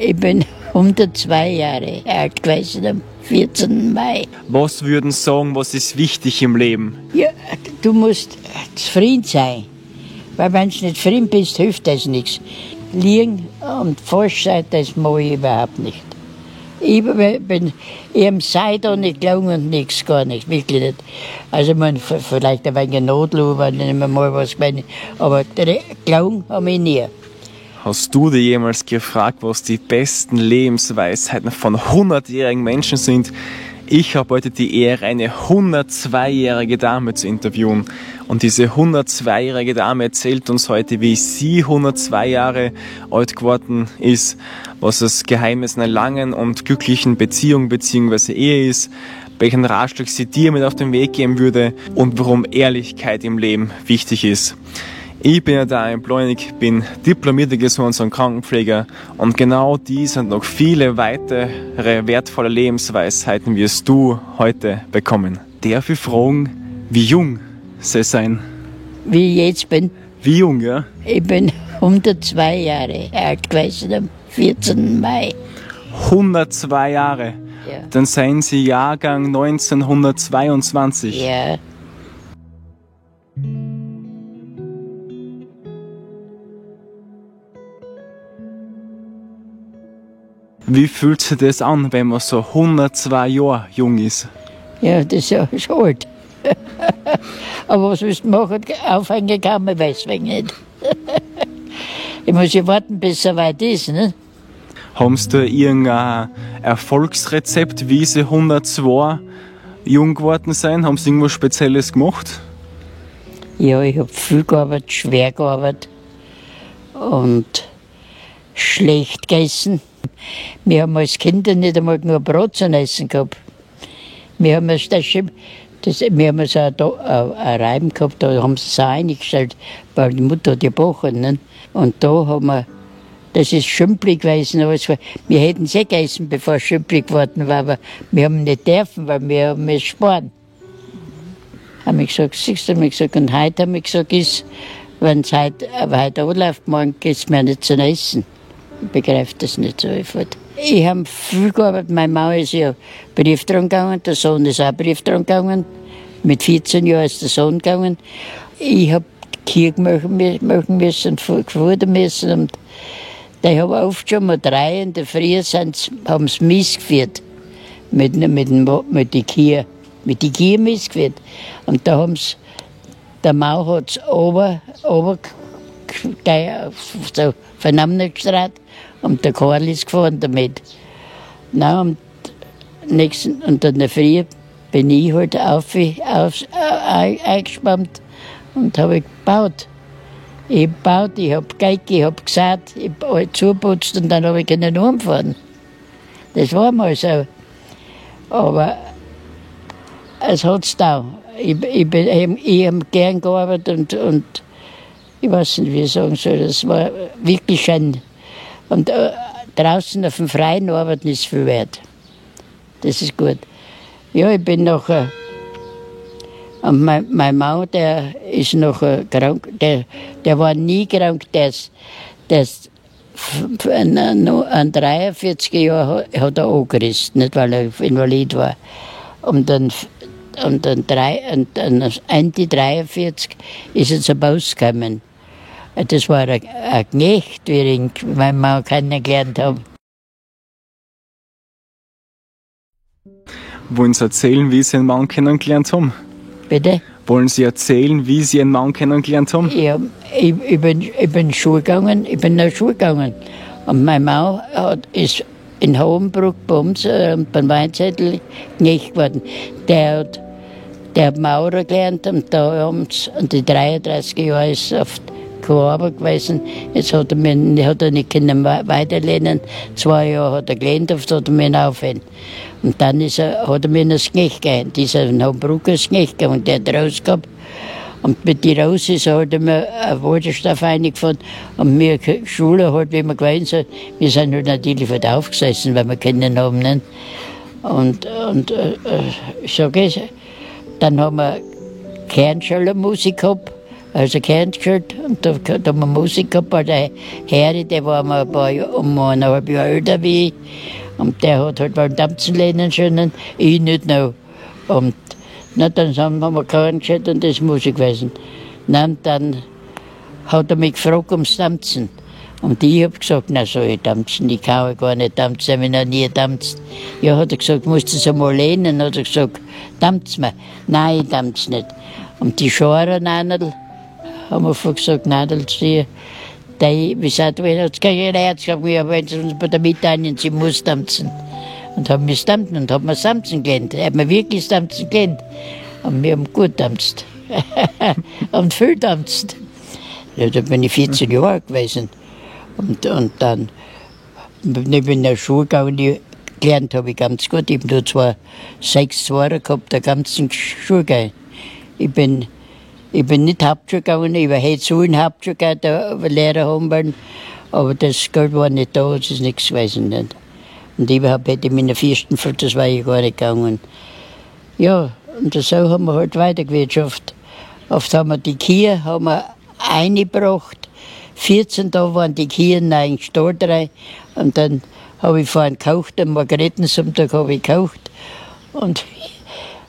Ich bin 102 Jahre alt gewesen am 14. Mai. Was würden Sie sagen, was ist wichtig im Leben? Ja, du musst zufrieden sein. Weil wenn du nicht zufrieden bist, hilft das nichts. Liegen und falsch sein, das mache ich überhaupt nicht. Ich habe Zeit auch nicht gelungen und nichts, gar nicht, wirklich nicht. Also ich meine, vielleicht ein wenig Notlu, wenn ich nicht mal was meine, aber gelungen habe ich nie. Hast du dir jemals gefragt, was die besten Lebensweisheiten von 100-jährigen Menschen sind? Ich habe heute die Ehre, eine 102-jährige Dame zu interviewen. Und diese 102-jährige Dame erzählt uns heute, wie sie 102 Jahre alt geworden ist, was das Geheimnis einer langen und glücklichen Beziehung bzw. Ehe ist, welchen Ratschlag sie dir mit auf den Weg geben würde und warum Ehrlichkeit im Leben wichtig ist. Ich bin Daniel Pleunig, bin diplomierter Gesundheits- und Krankenpfleger und genau dies und noch viele weitere wertvolle Lebensweisheiten wirst du heute bekommen. Darf ich fragen, wie jung sie sein? Wie ich jetzt bin? Wie jung, ja? Ich bin 102 Jahre alt gewesen am 14. Mai. 102 Jahre? Ja. Dann seien Sie Jahrgang 1922. Ja. Wie fühlt sich das an, wenn man so 102 Jahre jung ist? Ja, das ist ja schon alt. Aber was willst du machen? Aufhängen kann man, weiß ich nicht. Ich muss ja warten, bis es soweit ist. Ne? Haben Sie da irgendein Erfolgsrezept, wie Sie 102 jung geworden sind? Haben Sie irgendwas Spezielles gemacht? Ja, ich habe viel gearbeitet, schwer gearbeitet und schlecht gegessen. Wir haben als Kinder nicht einmal nur Brot zu essen gehabt. Wir haben so einen Reim gehabt, da haben sie es auch eingestellt, weil die Mutter hat gebrochen. Ne? Und da haben wir, das ist schümpelig gewesen. Wir hätten es gegessen, bevor es schümpelig geworden war, aber wir haben nicht dürfen, weil wir haben sparen. Haben wir gesagt, siehst du, haben wir gesagt, und heute haben wir gesagt, wenn es heute anläuft, morgen geht es mir nicht zu essen. Ich begreife das nicht so sofort. Ich habe viel gearbeitet. Meine Mama ist ja Brief dran gegangen, der Sohn ist auch Brief dran gegangen. Mit 14 Jahren ist der Sohn gegangen. Ich habe Kirche machen müssen und gefordert müssen. Und ich habe oft schon mal 3 in der Früh haben sie Miss geführt. Mit der Kirche. Mit der Kirche Miss geführt. Und da haben sie, der Mau hat es so vernommen gestrahlt. Und der Karl ist gefahren damit. Na, und dann in der Früh bin ich halt eingespannt und habe gebaut. Ich habe gegeigt, ich habe gesagt, ich habe alles zugeputzt und dann habe ich können umfahren. Das war mal so. Aber es hat es da. Ich habe gern gearbeitet und ich weiß nicht, wie ich sagen soll. Das war wirklich schön. Und draußen auf dem Freien arbeiten ist viel wert. Das ist gut. Ja, ich bin noch. Und mein Mann, der ist noch krank. Der war nie krank. Der ist an 43 Jahren hat er angerissen, nicht weil er invalid war. Und dann Ende 43 ist er zum Haus gekommen. Das war ein Knecht, wie ich meinen Mann kennengelernt habe. Wollen Sie erzählen, wie Sie Ihren Mann kennengelernt haben? Bitte? Wollen Sie erzählen, wie Sie Ihren Mann kennengelernt haben? Ja, ich bin Schule gegangen, nach Schule gegangen. Und mein Mann ist in Hohenbruck bei uns beim Weinzettel Knecht geworden. Der hat Maurer gelernt und da haben sie, und die 33 Jahre ist oft keine Arbeit gewesen. Jetzt hat er nicht weiterlernen. 2 Jahre hat er gelernt, oft hat er mich aufhören. Und dann hat er mir ins Knecht gegeben. Dieser in Hohenbruck ins Knecht gegeben und der hat raus gehabt. Und mit die raus ist, hat er mir einen Waterstoff eingefahren. Und wir Schule halt, wie wir gewesen sind, wir sind halt natürlich halt aufgesessen, weil wir Kinder haben. Nicht? Und so geht's. Dann haben wir Kernschülermusik gehabt. Also Kern gehört und da haben wir Musik gehabt, bei der Herr, der war mal um 1,5 Jahre älter wie ich. Und der hat halt beim Tanzen lernen können, ich nicht noch. Und dann haben wir Kern gehört und das ist Musik gewesen. Dann hat er mich gefragt ums Tanzen. Und ich habe gesagt, na soll ich tanzen? Ich kann gar nicht tanzen, ich habe noch nie getanzt. Ja, hat er gesagt, musst du es einmal lernen? Hat er gesagt, tanz mal. Nein, ich tanze nicht. Und die Scharen-Nadel, haben wir gesagt, Nadel ziehen. Wie sagt man, jetzt kann ich Herz gesagt, wenn sie uns bei der Mitteilung, sie muss tanzen. Und haben wir tanzen und haben wir tanzen gelernt. Haben wir wirklich tanzen gelernt. Und wir haben gut tanzt. Und viel tanzt. Ja, da bin ich 14 Jahre gewesen. Und dann neben der Schule gelernt habe ich ganz gut. Ich habe da zwar 6 Jahre gehabt, der ganzen Schulgang. Ich bin nicht Hauptschule gegangen, ich hätte so in Hauptschule gegangen, da Lehrer haben wollen, aber das Geld war nicht da, es ist nichts gewesen. Nicht. Und überhaupt hätte ich meine Fürsten für das war ich gar nicht gegangen. Ja, und so haben wir halt weitergewirtschaftet. Oft haben wir die Kühe eingebracht. 14 Tage waren die Kühe in den Stall rein. Und dann habe ich vorhin gekocht, am Margaretensonntag habe ich gekocht. Und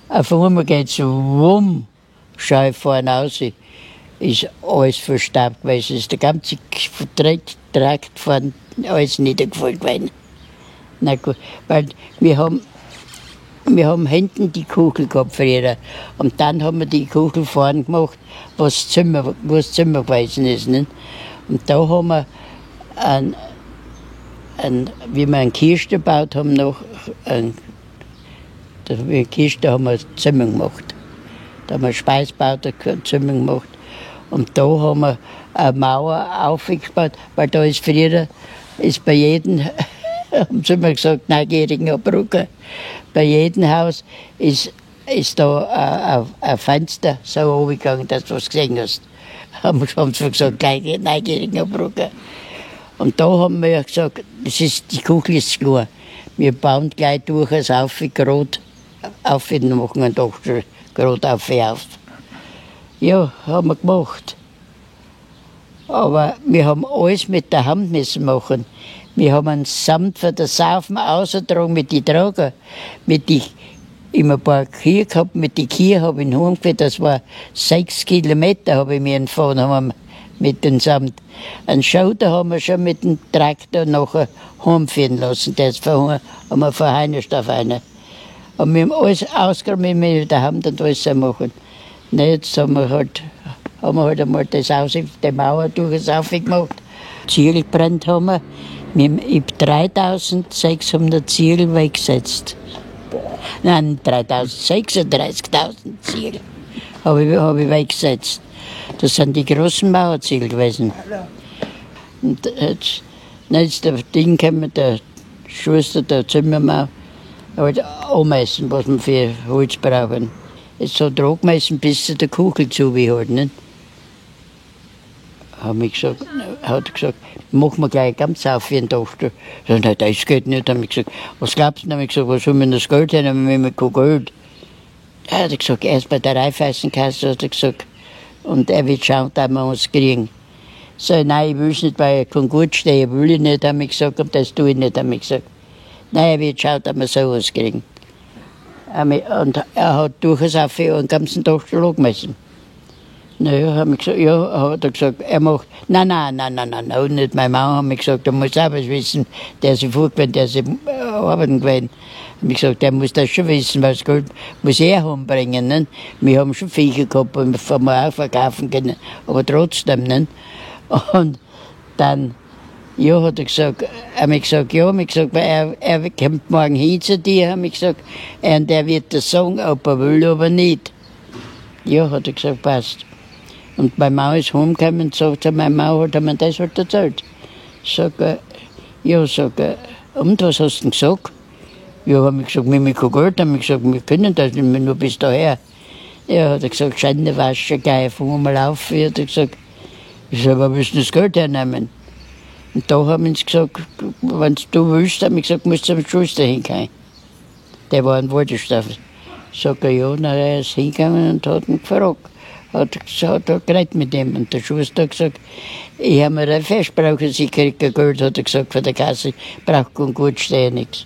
auf einmal geht es wumm, schaue ich vorne raus, ist alles verstaubt gewesen. Ist der ganze Trakt vorne alles niedergefallen gewesen. Na gut, weil wir haben hinten die Kugel gehabt früher. Und dann haben wir die Kugel vorne gemacht, wo das Zimmer gewesen ist. Nicht? Und da haben wir, wie wir eine Kiste gebaut haben, die Kiste haben wir ein Zimmer gemacht. Da haben wir Speis gebaut, ein Zimmer gemacht. Und da haben wir eine Mauer aufgebaut, weil da ist früher, bei jedem, haben sie immer gesagt, Neugeringer Brücke, bei jedem Haus ist da ein Fenster so hochgegangen, dass du was gesehen hast. Haben sie gesagt, Neugeringer Brücke. Und da haben wir gesagt, die Kugel ist klar. Wir bauen gleich durch das gerade auf, und machen einen Dachstuhl, gerade auf. Ja, haben wir gemacht. Aber wir haben alles mit der Hand müssen machen. Wir haben einen Samt für das Saufen ausgetragen mit den Trager. Immer ein paar Kühe gehabt, mit den Kühen habe ich ihn heimgeführt. Das war 6 Kilometer, habe ich mir gefahren, haben wir mit dem Samt. Einen Schauder haben wir schon mit dem Traktor nachher heimführen lassen. Der ist verhungert, haben wir von Heinerstoff einer. Und wir haben alles ausgeräumt mit der Hand und alles so machen. Na, jetzt haben wir halt einmal das Haus, die Mauer durch das aufgemacht. Ziegel gebrannt haben wir. Ich habe 3.600 Ziegel weggesetzt. Nein, 36.000 Ziegel habe ich weggesetzt. Das sind die großen Mauerziegel gewesen. Und jetzt der Ding gekommen, der Schuster, der Zimmermann, halt anmessen, was wir für Holz brauchen. Jetzt hat er angemessen, bis zu der Kugel zu wie halt, nicht? Hat er gesagt, machen wir gleich ganz auf für den Dachstuhl. Ich sage, das geht nicht. Habe ich gesagt, was glaubst du? Habe ich gesagt, was soll mir das Geld haben? Wir haben kein Geld. Er hat gesagt, erst bei der Raiffeisenkasse, hat er gesagt. Und er wird schauen, dass wir uns kriegen. So, nein, ich will es nicht, weil ich kann gut stehen, will ich nicht, habe ich gesagt, und das tue ich nicht, habe ich gesagt. Nein, er wird schauen, dass wir sowas kriegen. Und er hat durchaus für den ganzen Dachstuhl angemessen. Naja, habe ich gesagt, ja, hat er gesagt, er macht, nein, nicht meine Mama, hat mir gesagt, er muss auch was wissen, der sich vorgewöhnt, der sich arbeiten gewöhnt. Habe ich gesagt, der muss das schon wissen, weil das Geld muss er herbringen. Ne? Wir haben schon Viecher gehabt, und wir auch verkaufen können, aber trotzdem. Ne? Und dann, ja, hat er gesagt, weil er kommt morgen hin zu dir, habe ich gesagt, und er wird das sagen, ob er will, aber nicht. Ja, hat er gesagt, passt. Und meine Mama ist heimgekommen und sagt zu meiner Mama, hat er mir das halt erzählt. Und was hast du denn gesagt? Ja, habe ich gesagt, wir haben kein Geld, habe ich gesagt, wir können das nicht mehr, nur bis daher. Ja, hat er gesagt, Schande waschen, gleich, fangen wir mal auf. Hat er gesagt, ich sage, wir müssen das Geld hernehmen. Und da haben sie gesagt, wenn du willst, habe ich gesagt, musst du zum Schuster hingehen. Der war ein Walderstoff. Sagt er, ja, na, er ist hingegangen und hat ihn gefragt. hat er geredet mit ihm. Und der Schuster hat gesagt, ich habe mir ein Fest brauchen, sie kriegen Geld, hat er gesagt, von der Kasse, braucht kein gut stehen, nichts.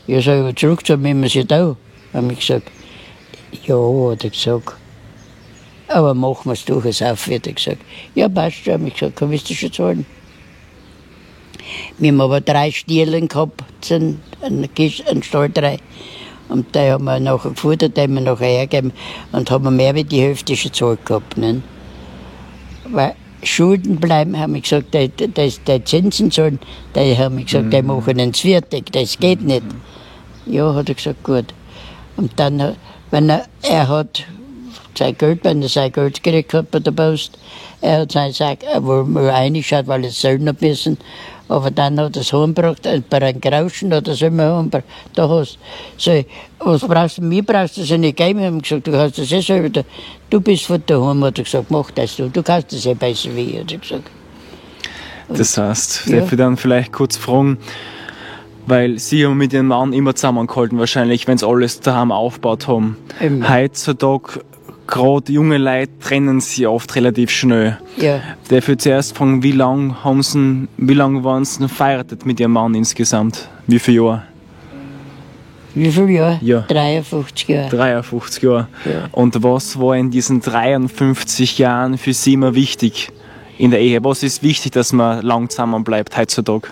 Ja, sag ich, zurück zu mir, sie da. Habe ich gesagt, ja, hat er gesagt. Aber machen wir es durchaus auf, hat er gesagt. Ja, passt schon, habe ich gesagt, kann ich das schon zahlen? Wir haben aber 3 Stierlen gehabt, einen Stall 3. Und die haben wir nachher gefuttert, die haben wir nachher hergegeben und haben wir mehr wie die Hälfte schon gezahlt gehabt. Ne? Weil Schulden bleiben, haben wir gesagt, die Zinsen zahlen, die haben wir gesagt, die machen uns fertig, das geht nicht. Ja, hat er gesagt, gut. Und dann, wenn er hat sein Geld, wenn er sein Geld gekriegt hat bei der Post, er hat sein Sack, wo er reingeschaut, weil er es selber noch müssen. Aber dann hat er es heimgebracht, bei einem Grauschen hat er es immer heimgebracht. Da hast du, was brauchst du, mir brauchst du es nicht geben. Ich habe gesagt, du kannst das eh selber, du bist von daheim, hat er gesagt, mach das du kannst das eh besser wie ich, hat er gesagt. Und das heißt, darf ich dann vielleicht kurz fragen, weil Sie haben mit Ihrem Mann immer zusammengehalten, wahrscheinlich, wenn Sie alles daheim aufgebaut haben. Heutzutage, gerade junge Leute trennen sich oft relativ schnell. Ja. Darf ich zuerst fragen, wie lange waren Sie verheiratet mit Ihrem Mann insgesamt? Wie viele Jahre? Wie viele Jahre? Ja. 53 Jahre. 53 Jahre. Ja. Und was war in diesen 53 Jahren für Sie immer wichtig in der Ehe? Was ist wichtig, dass man lang zusammen bleibt heutzutage?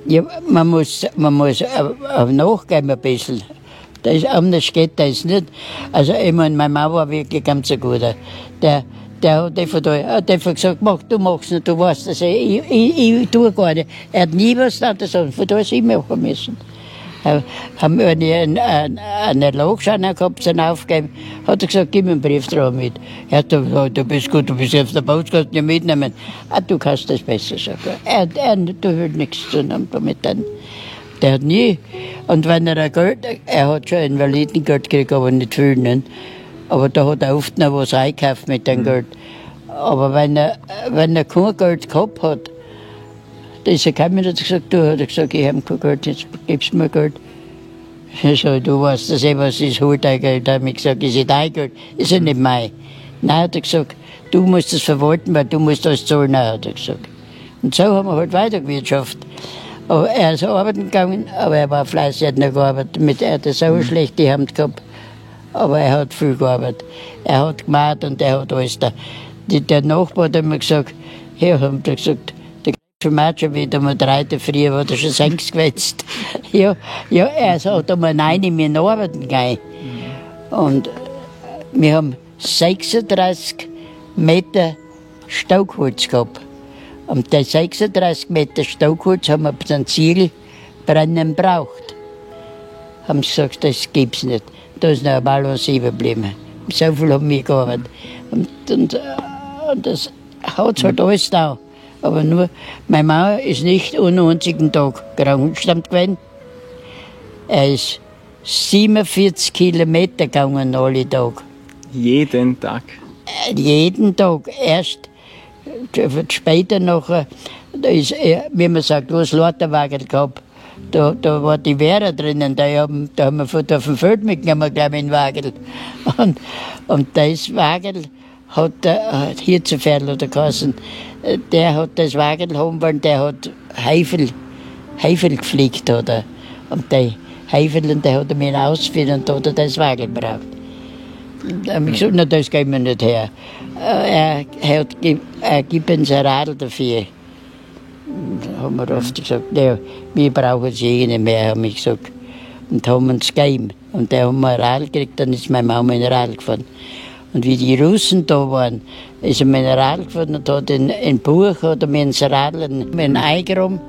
Ja, man muss nachgeben ein bisschen. Anders geht das nicht. Also ich meine, mein Mann war wirklich ganz ein guter. Der hat einfach gesagt, du machst nicht, du weißt das, ich tue gar nicht. Er hat nie was anderes gesagt, von da ist ich machen müssen. Haben wir eine Logschein gehabt, dann aufgegeben, hat er gesagt, gib mir einen Brief drauf mit. Er hat gesagt, du bist gut, du bist auf der Boot, kannst nicht mitnehmen. Du kannst das besser sagen. Du willst nichts zu tun damit. Der hat nie, und wenn er hat schon Invalidengeld gekriegt, aber nicht viel, ne? Aber da hat er oft noch was eingekauft mit dem Geld. Aber wenn er kein Geld gehabt hat, da ist er gekommen und hat gesagt, hat er gesagt, ich habe kein Geld, jetzt gibst du mir Geld. Ich so, du weißt das eh, was ist, hol dein Geld. Da habe ich gesagt, ist es dein Geld? Ist ja nicht mein. Nein, hat er gesagt, du musst das verwalten, weil du musst das zahlen. Nein, hat er gesagt. Und so haben wir halt weitergewirtschaftet. Aber er ist arbeiten gegangen, aber er war fleißig, er hat nicht gearbeitet. Er hat so schlecht die Hand gehabt, aber er hat viel gearbeitet. Er hat gemacht und er hat alles da. Der Nachbar hat immer gesagt, hier haben sie gesagt, der kriegt schon wieder um 3 Uhr früh, war der schon 6 gewetzt. Ja, er hat einmal nein in mir arbeiten gegangen. Und wir haben 36 Meter Stockholz gehabt. Und die 36 Meter Stockholz haben wir zum Ziel brennen braucht. Haben sie gesagt, das gibt's nicht. Da ist noch ein Balance geblieben. So viel haben wir gearbeitet. Und das hat halt alles da. Aber nur, mein Mann ist nicht einen einzigen Tag Krankenstand gewesen. Er ist 47 Kilometer gegangen alle Tage. Jeden Tag? Jeden Tag. Erst später nachher, da ist, wie man sagt, wo es Lauterwagel gehabt. Da war die Vera drinnen, da haben wir von auf dem Feld mitgenommen, glaube ich, in Wagel. Und das Wagel hat hier zu Ferl oder Kassen, der hat das Wagel haben wollen, der hat Heifel gepflegt, oder? Und die Heifel, und der hat er mir ausgeführt und da hat er das Wagel gebraucht. Da habe ich gesagt, na, das geht mir nicht her. Er gibt uns ein Radl dafür. Da haben wir oft gesagt, ja, wir brauchen es eh nicht mehr, haben wir gesagt. Und haben uns gegeben. Und da haben wir ein Radl gekriegt, dann ist meine Mama in ein Radl gefahren. Und wie die Russen da waren, ist er mit einem Radl gefahren und hat in Buch hat er mir ins Radl ein Ei geräumt,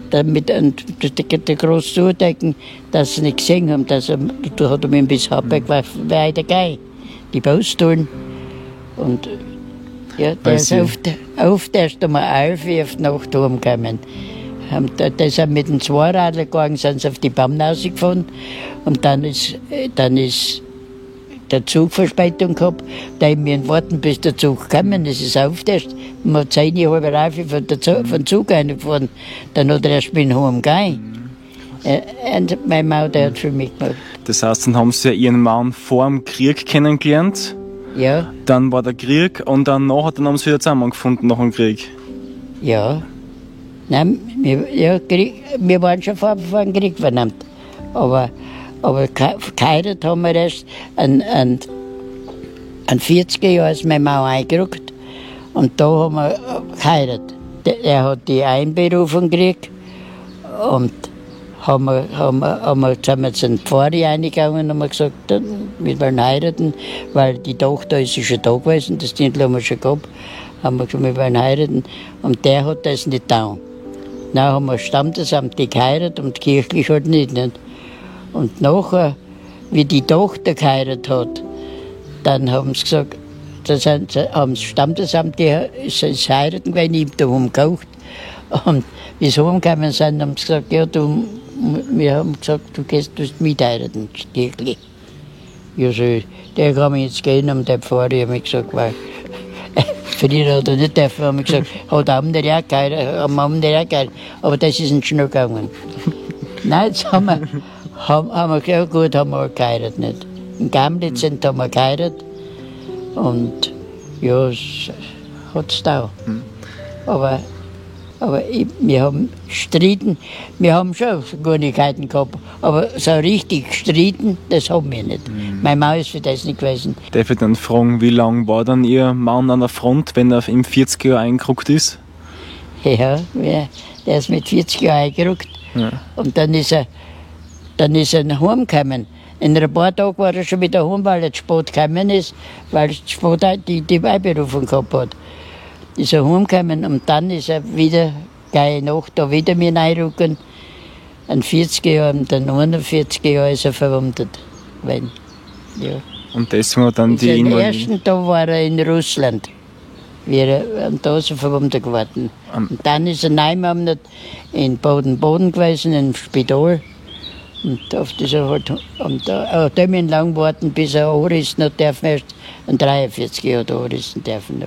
damit der groß zudecken, dass sie nicht gesehen haben, da hat er mir bis Habeck weiter gehen. Die Baustellen. Und ja, der ist oft erst um 11 Uhr auf die Nacht heimgekommen. Da sind mit dem Zweiradler gegangen, sind sie auf die Baum rausgefahren. Und dann ist der Zug Verspätung gehabt. Da haben wir warten, bis der Zug gekommen ist. Es ist oft erst um 10 Uhr, halb 11 vom Zug reingefahren. Dann hat er erst mit dem heimgegangen. Und mein Mann, der hat für mich gemacht. Das heißt, dann haben Sie ja Ihren Mann vor dem Krieg kennengelernt Ja. Dann war der Krieg und dann haben sie wieder zusammengefunden nach dem Krieg. Ja. Nein, wir waren schon vor dem Krieg vernannt. Aber geheiratet haben wir erst an 40er Jahren, als meine Mama eingerückt. Und da haben wir geheiratet. Er hat die Einberufung gekriegt. Und haben wir zusammen zu den Pfarrer reingegangen und haben gesagt, wir wollen heiraten, weil die Tochter ist schon da gewesen, das Tintl haben wir schon gehabt. Haben wir gesagt, wir wollen heiraten. Und der hat das nicht getan. Dann haben wir standesamtlich geheiratet und kirchlich halt nicht. Und nachher, wie die Tochter geheiratet hat, dann haben sie gesagt, haben sie standesamtlich das Heiraten gewesen, ich habe da umgekocht. Und wie sie heimgekommen sind, haben sie gesagt, ja, wir haben gesagt, du musst mitheiraten, kirchlich. Ja, so, der kann mir jetzt gehen, und der Pfarrer hat mir gesagt, weil früher hat er nicht dürfen, haben wir gesagt, hat andere auch geheiratet, aber das ist nicht schnell gegangen. Nein, jetzt haben wir ja gut, haben wir geheiratet nicht. In Gamlitz haben wir geheiratet und ja, es hat es da. Aber wir haben gestritten, wir haben schon Schwierigkeiten gehabt, aber so richtig gestritten, das haben wir nicht. Meine Mama ist für das nicht gewesen. Darf ich dann fragen, wie lange war dann Ihr Mann an der Front, wenn er im 40er Jahr eingerückt ist? Ja, der ist mit 40 Jahren eingerückt. Ja. Und dann ist er nach Hause gekommen. In ein paar Tagen war er schon wieder heim, weil er zu spät gekommen ist, weil er zu spät die Einberufung gehabt hat. Ist er heimgekommen und dann ist er wieder gleich nach da wieder mit reinrücken. An 40 Jahren und dann 41 Jahren ist er verwundet. Ja. Und deswegen hat dann die Am ersten Tag war er in Russland. Und da ist er verwundet geworden. Und dann ist er nein in Baden-Baden gewesen, im Spital. Und oft ist er halt, da müssen lang warten, bis er anrissen hat, darf er erst an 43 Jahren anrissen dürfen.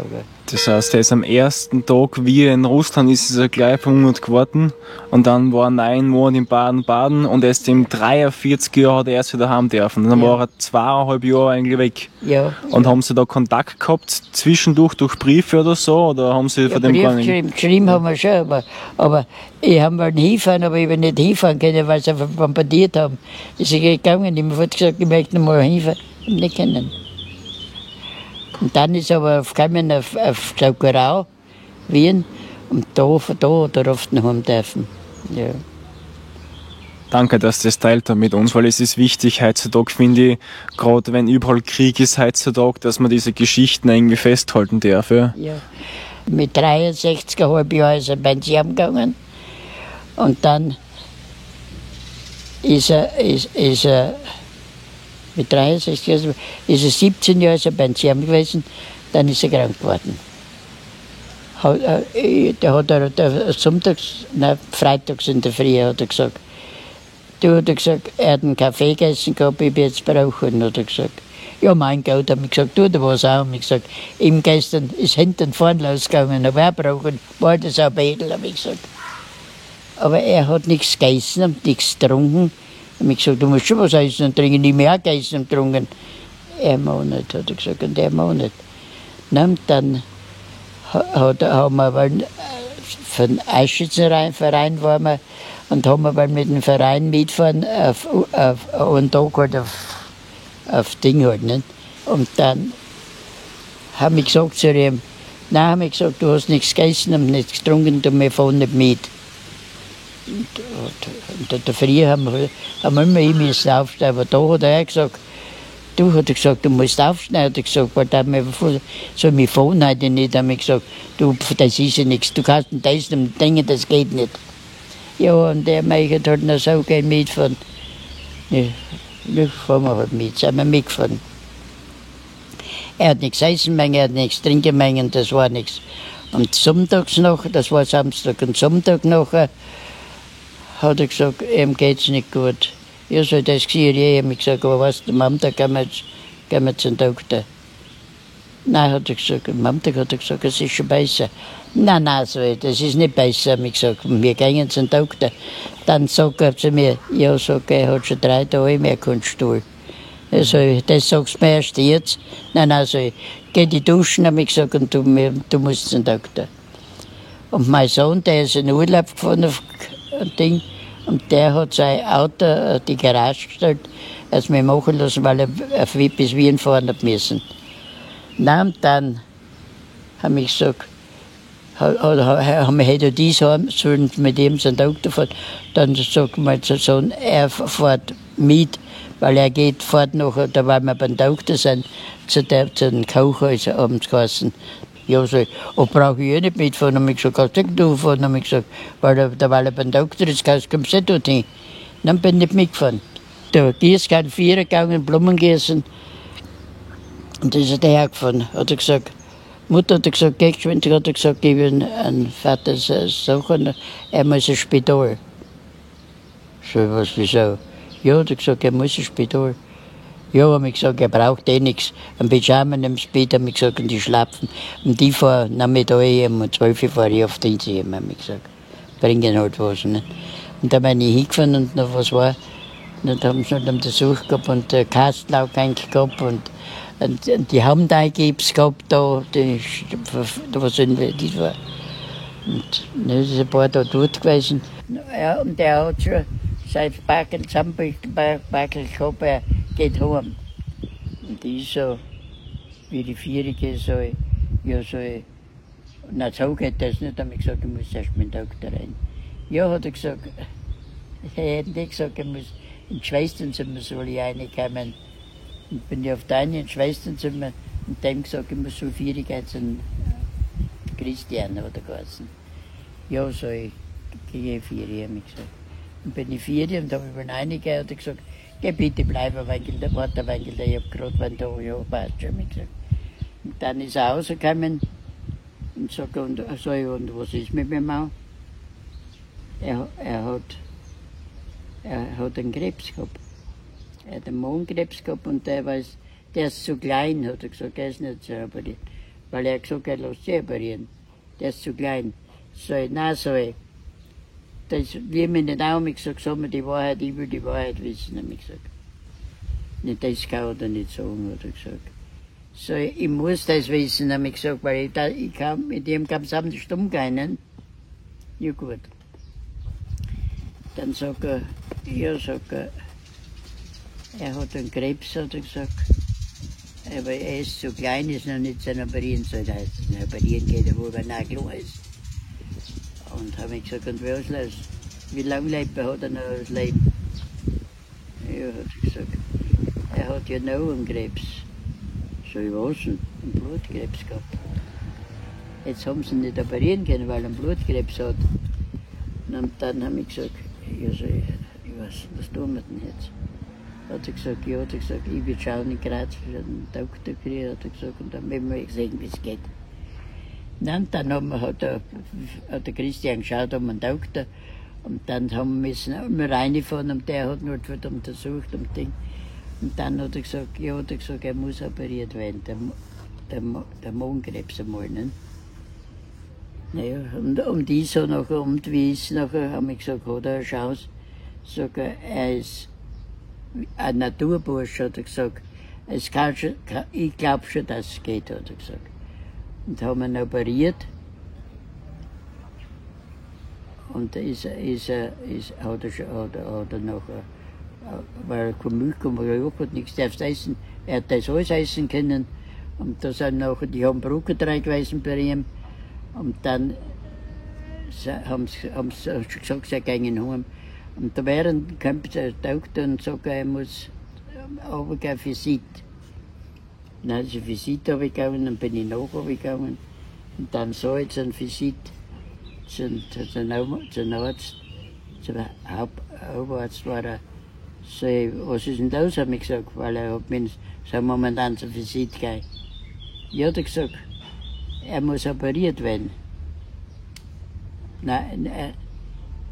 Das heißt, er ist am ersten Tag, wie er in Russland ist, ist er gleich verhungert geworden. Und dann war er 9 Monate in Baden-Baden und erst im 43 Jahr hat er erst wieder heim dürfen. Und dann war er 2,5 Jahre eigentlich weg. Ja. Und haben Sie da Kontakt gehabt, zwischendurch durch Briefe oder so? Oder haben Sie von dem gar nicht? Geschrieben haben wir schon, aber ich wollte hinfahren, aber ich will nicht hinfahren können, weil sie einfach bombardiert haben. Ist er gegangen, ich habe gesagt, ich möchte noch mal hinfahren. Ich habe nicht können. Und dann ist er aber gekommen auf Saugerau, Wien, und da hat er oft noch heim dürfen. Ja. Danke, dass du das teilt mit uns, weil es ist wichtig heutzutage, finde ich, gerade wenn überall Krieg ist heutzutage, dass man diese Geschichten irgendwie festhalten darf. Ja. Mit 63,5 Jahren ist er Pension gegangen und dann ist er mit 63 Jahren, ist er 17 Jahre ist er Pension gewesen, dann ist er krank geworden. Freitags in der Früh hat er gesagt, er hat einen Kaffee gegessen gehabt, ich bin jetzt brauchen, hat er gesagt. Ja, mein Gott, habe ich gesagt, du was auch. Ich gesagt, ihm gestern ist hinten vorne losgegangen, aber er brauchen, war das auch Bedel, habe ich gesagt. Aber er hat nichts gegessen und nichts getrunken. Ich habe gesagt, du musst schon was essen und trinken, nicht mehr gegessen und getrunken. Er mag nicht, hat er gesagt, und er mag nicht. Und dann haben wir für den Eischützenverein waren wir und haben wir mit dem Verein mitfahren auf einen Tag halt auf Ding halt, nicht? Und dann habe ich gesagt zu ihm, nein, habe ich gesagt, du hast nichts gegessen und nichts getrunken, und wir fahren nicht mit. Und früher haben wir immer ich müssen aufstehen, aber da hat er gesagt, du musst aufstehen, hat er gesagt, weil da so mein Phone heute nicht, habe ich gesagt, du, das ist ja nichts, du kannst nicht das und Dinge, das geht nicht. Ja, und der möchte halt noch so gerne mitfahren. Ja, fahren wir halt mit, sind wir mitgefahren. Er hat nichts essen mengen, er hat nichts trinken mengen, das war nichts. Und sonntags noch, das war Samstag und Sonntag nachher, hat er gesagt, ihm geht's nicht gut. Ja, so das gesehen, ich habe gesagt, aber was, am Montag gehen wir zum Doktor. Nein, hat er gesagt, am Montag hat er gesagt, es ist schon besser. Nein, so, das ist nicht besser, habe ich gesagt, wir gehen zum Doktor. Dann sagt er zu mir, ja, sagt er hat schon 3 Tage mehr keinen Stuhl. Also, das sagst du mir erst jetzt. Nein, also, geh die duschen, habe ich gesagt, und du musst zum Doktor. Und mein Sohn, der ist in Urlaub gefahren auf ein Ding, und der hat sein Auto in die Garage gestellt, als wir machen lassen, weil er bis Wien fahren hat müssen. Na, und dann haben wir gesagt, haben wir heute dies haben, sollen mit ihm zum Doktor fahren. Dann sagt mein Sohn, er fährt mit, weil er fährt nachher, da weil wir beim Doktor sind, zu den Kochhäusern abends geheißen. Ja, so, brauche ich eh nicht mitfahren. Dann habe ich gesagt, kannst du fahren? Dann habe ich gesagt, weil er beim Doktor ist, kommst du nicht dorthin. Dann bin ich nicht mitgefahren. Der Gießkann 4 gegangen, Blumen gießen. Und da ist er dahergefahren. Hat er gesagt, Mutter hat gesagt, geh geschwind, hat er gesagt, gib einen Vater Sachen, er muss ins Spital. So, was, wieso? Ja, hat er gesagt, er muss ins Spital. Ja, habe ich gesagt, er braucht eh nichts. Ein Pyjama im Bett, habe ich gesagt, und die schlafen. Und die fahren nachmittag um 12 Uhr fahre ich auf den See, habe ich gesagt. Bringen halt was. Ne? Und dann bin ich hingefahren und noch was war. Und dann haben sie noch einen Besuch gehabt und Kastlauk eigentlich gehabt und die haben da Gips gehabt, da was in das war. Und dann ist ein paar da dort gewesen. Ja, und der hat schon sein Backel zusammengebackelt gehabt, er geht heim. Und die ist so, wie die Vierige, so, ja, so, na so geht das nicht, habe ich gesagt, ich muss erst mit dem Doktor rein. Ja, hat er gesagt, er hat nicht gesagt, er muss ins Schwesternzimmer soll ich reinkommen. Und bin ich auf deine ins Schwesternzimmer und dem gesagt, ich muss so 4 gehen zum Christian oder geheißen. Ja, so, ich gehe 4, habe ich gesagt. Und bin ich 4 und habe ich reingegeben und gesagt, geh bitte bleiben, warte ein wenig, ich habe gerade wenn da, ja, passt schon, habe ich gesagt. Und dann ist er rausgekommen und sagt, und was ist mit meinem Mann? Er hat einen Krebs gehabt. Er hat einen Magenkrebs gehabt und der ist zu klein, hat er gesagt, er ist nicht zu operieren. Weil er gesagt hat, er lässt sich operieren. Der ist zu klein. Das will mir nicht auch, ich gesagt, sag mir die Wahrheit, ich will die Wahrheit wissen, habe ich gesagt. Nicht, das kann er nicht sagen, hat er gesagt. So, ich muss das wissen, habe ich gesagt, weil ich kann mit ihm ganz abends stumm gehen. Ja gut. Dann sagt er, er hat einen Krebs, hat er gesagt. Aber er ist zu klein, ist noch nicht zu operieren, soll heißen. Operieren geht er wohl, wenn er klar ist. Und habe ich gesagt, und was los? Wie lange lebt er? Hat er noch das Leben? Ja, hat er gesagt. Er hat ja noch einen Krebs. So, ich weiß nicht, einen Blutkrebs gehabt. Jetzt haben sie ihn nicht operieren können, weil er einen Blutkrebs hat. Und dann habe ich gesagt, ja, so, ich weiß, was tun wir denn jetzt? Hat er gesagt, ja, hat er gesagt, ich will schauen in Graz für einen Doktor kriegen, hat er gesagt, und dann werden wir sehen, wie es geht. Und dann hat der Christian geschaut um einen Doktor und dann haben wir reingefahren und der hat nur untersucht und Ding. Und dann hat er gesagt, ja, hat er gesagt, er muss operiert werden, der Magenkrebs einmal. Ne? Naja, und ich so nachher, und wie ist nachher, haben wir gesagt, hat er eine Chance? Sag er ist ein Naturbursch, hat er gesagt. Ich glaube schon, dass es geht, hat er gesagt. Und haben ihn operiert. Und hat er nachher, weil er kein Milch kam, weil er hat nichts darfst essen. Er hat das alles essen können. Und da sind nachher, die haben Brücke dran gewesen bei ihm. Und dann haben sie gesagt, sie gehen heim. Und da kommt der Doktor und sagt, er muss runtergehen für Visit. Dann ist ein Visit runtergegangen, dann bin ich nachgegangen. Und dann so jetzt ein Visit zum Arzt, zum Hauptarzt war er. So, was ist denn los, habe ich gesagt, weil er hat mir so momentan zum Visit gehen. Ja, hat er gesagt, er muss operiert werden. Nein,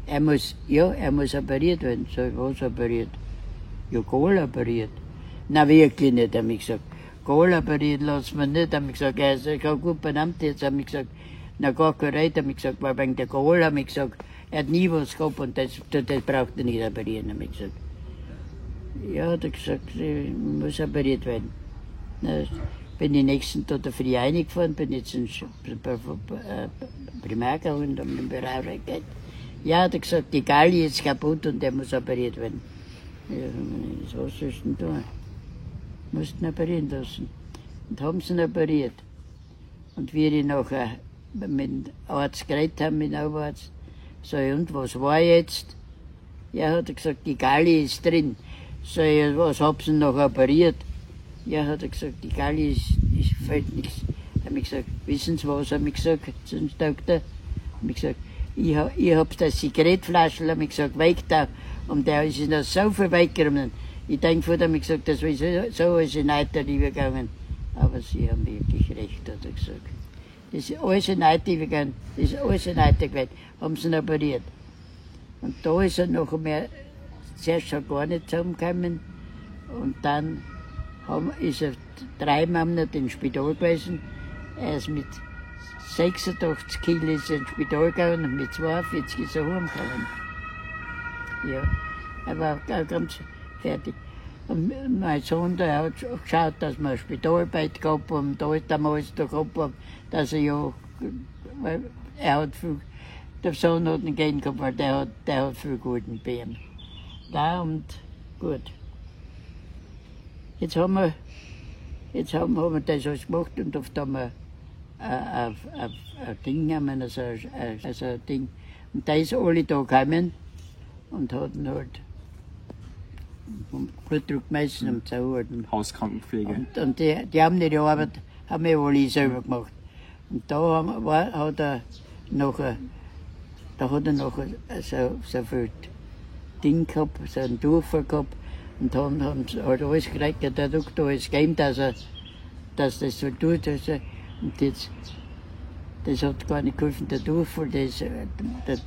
er muss operiert werden. So, was operiert? Ja, Kohl operiert. Na, wirklich nicht, habe ich gesagt. Kohl operiert lassen wir nicht, habe ich gesagt. Er ist gut benannt jetzt, habe ich gesagt. Na, gar kein Reit, habe ich gesagt, weil wegen der Kohl, habe ich gesagt, er hat nie was gehabt und das braucht er nicht operieren, habe ich gesagt. Ja, hat er gesagt, ich muss operiert werden. Na, bin ich nächsten Tag früh reingefahren, bin jetzt in Primär gegangen, um den Bereich geht. Ja, hat er gesagt, die Galli ist kaputt und der muss operiert werden. Ja, was sollst du denn tun? Mussten operieren lassen. Und haben sie ihn operiert. Und wie ich nachher mit dem Arzt geredet habe, mit dem Auarzt, so, und was war jetzt? Ja, hat er gesagt, die Galli ist drin. So, ja, was haben sie noch operiert? Ja, hat er gesagt, die Galli fällt nichts. Hab ich gesagt, wissen Sie was, hab ich gesagt, zum Doktor? Hab ich gesagt, ich hab das Zigarettflaschel, hab ich gesagt, weg da. Und der ist noch so viel weggeräumt. Ich denke, vor dem, ich gesagt, das war so alles in Neid übergegangen. Aber Sie haben wirklich recht, hat er gesagt. Das ist alles in Neid übergegangen, das ist alles in Neid gewesen. Haben sie ihn operiert. Und da ist er noch mehr, zuerst schon gar nicht zusammengekommen. Und dann ist er 3 Monate im Spital gewesen. Er ist mit 86 Kilo ins Spital gegangen und mit 42 ist er heimgekommen. Ja, er war ganz fertig. Und mein Sohn, der hat geschaut, dass wir ein Spitalbett gehabt haben, da ist damals da gehabt haben, dass er ja, weil er hat viel, der Sohn hat ihn gehen gehabt, weil der hat viel guten Beeren. Da und gut. Jetzt haben wir das alles gemacht und oft haben wir ein Ding genommen, also ein Ding. Und da ist alle da gekommen und hatten halt Blutdruck gemessen und so. Hauskrankenpflege. Und die haben die Arbeit, haben wir alle selber gemacht. Und da hat er nachher so viel Ding gehabt, so einen Durchfall gehabt. Und haben halt alles gekriegt, der Doktor alles gegeben, dass das so tut. Also, und jetzt, das hat gar nicht geholfen, der Durchfall, der